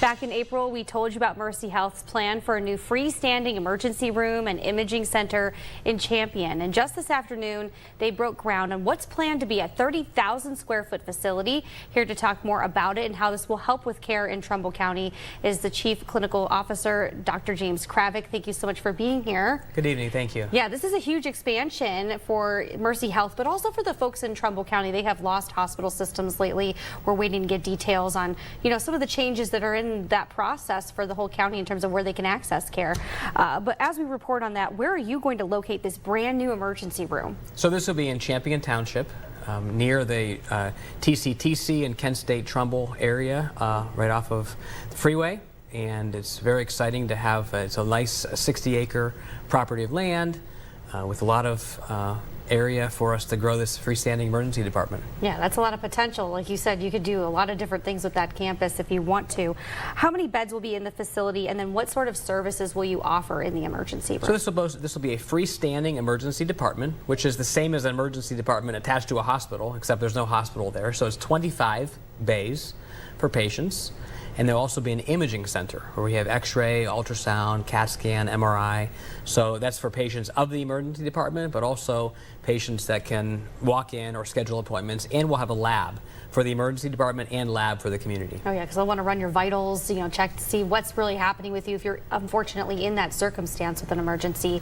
Back in April, we told you about Mercy Health's plan for a new freestanding emergency room and imaging center in Champion. And just this afternoon, they broke ground on what's planned to be a 30,000 square foot facility. Here to talk more about it and how this will help with care in Trumbull County is the Chief Clinical Officer, Dr. James Kravec. Thank you so much for being here. Good evening. Thank you. Yeah, this is a huge expansion for Mercy Health, but also for the folks in Trumbull County. They have lost hospital systems lately. We're waiting to get details on, some of the changes that are in that process for the whole county in terms of where they can access care. But as we report on that, where are you going to locate this brand new emergency room? So this will be in Champion Township, near the TCTC and Kent State Trumbull area, right off of the freeway. And it's very exciting to have, it's a nice 60-acre property of land with a lot of area for us to grow this freestanding emergency department. Yeah, that's a lot of potential. Like you said, you could do a lot of different things with that campus if you want to. How many beds will be in the facility, and then what sort of services will you offer in the emergency room? So this will be a freestanding emergency department, which is the same as an emergency department attached to a hospital, except there's no hospital there. So it's 25 bays for patients. And there'll also be an imaging center where we have x-ray, ultrasound, CAT scan, MRI. So that's for patients of the emergency department, but also patients that can walk in or schedule appointments. And we'll have a lab for the emergency department and lab for the community. Oh yeah, because I want to run your vitals, check to see what's really happening with you if you're unfortunately in that circumstance with an emergency.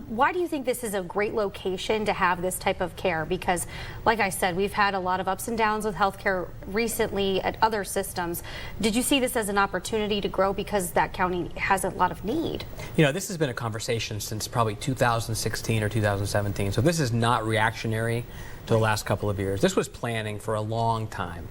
Why do you think this is a great location to have this type of care? Because like I said, we've had a lot of ups and downs with healthcare recently at other systems. Did you see this as an opportunity to grow because that county has a lot of need? This has been a conversation since probably 2016 or 2017. So this is not reactionary to the last couple of years. This was planning for a long time.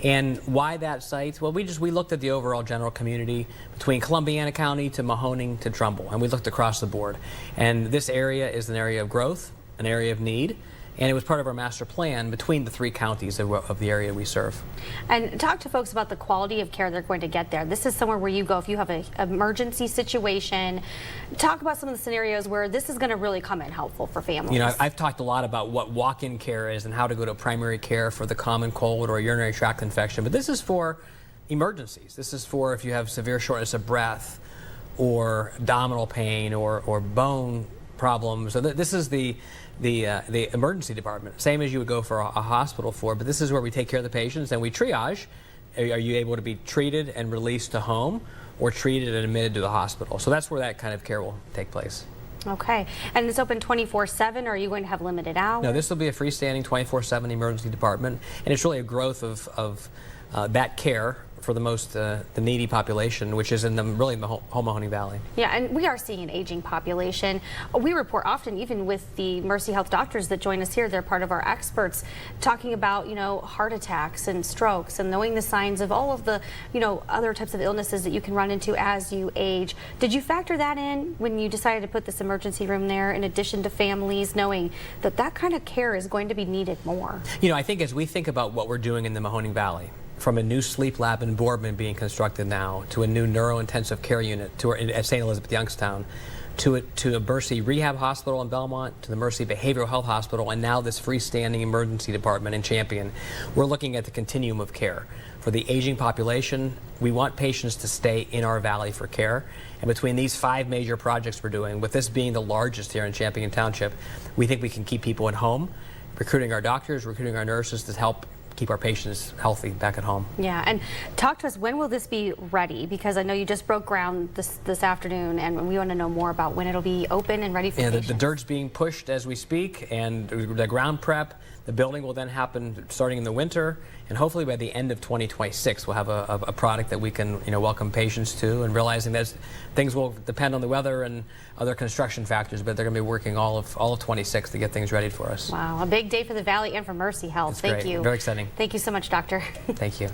And why that site? Well, we looked at the overall general community between Columbiana County to Mahoning to Trumbull, and we looked across the board. And this area is an area of growth, an area of need, and it was part of our master plan between the three counties of the area we serve. And talk to folks about the quality of care they're going to get there. This is somewhere where you go if you have an emergency situation. Talk about some of the scenarios where this is going to really come in helpful for families. I've talked a lot about what walk-in care is and how to go to primary care for the common cold or a urinary tract infection, but this is for emergencies. This is for if you have severe shortness of breath or abdominal pain or bone problems. So this is the emergency department, same as you would go for a hospital for, but this is where we take care of the patients and we triage. Are you able to be treated and released to home or treated and admitted to the hospital? So that's where that kind of care will take place. Okay, and it's open 24/7, or are you going to have limited hours? No, this will be a freestanding 24/7 emergency department, and it's really a growth of that care for the most the needy population, which is in the whole Mahoning Valley. Yeah, and we are seeing an aging population. We report often, even with the Mercy Health doctors that join us here, they're part of our experts, talking about heart attacks and strokes and knowing the signs of all of the other types of illnesses that you can run into as you age. Did you factor that in when you decided to put this emergency room there, in addition to families knowing that that kind of care is going to be needed more? I think as we think about what we're doing in the Mahoning Valley, from a new sleep lab in Boardman being constructed now, to a new neurointensive care unit at St. Elizabeth Youngstown, to a Mercy Rehab Hospital in Belmont, to the Mercy Behavioral Health Hospital, and now this freestanding emergency department in Champion. We're looking at the continuum of care. For the aging population, we want patients to stay in our valley for care. And between these 5 major projects we're doing, with this being the largest here in Champion Township, we think we can keep people at home, recruiting our doctors, recruiting our nurses to help keep our patients healthy back at home. Yeah, and talk to us, when will this be ready? Because I know you just broke ground this afternoon, and we want to know more about when it'll be open and ready for patients. The dirt's being pushed as we speak, and the ground prep. The building will then happen starting in the winter, and hopefully by the end of 2026 we'll have a product that we can welcome patients to, and realizing that things will depend on the weather and other construction factors, but they're going to be working all of 26 to get things ready for us. Wow, a big day for the Valley and for Mercy Health. Thank you. Very exciting. Thank you so much, Doctor. Thank you.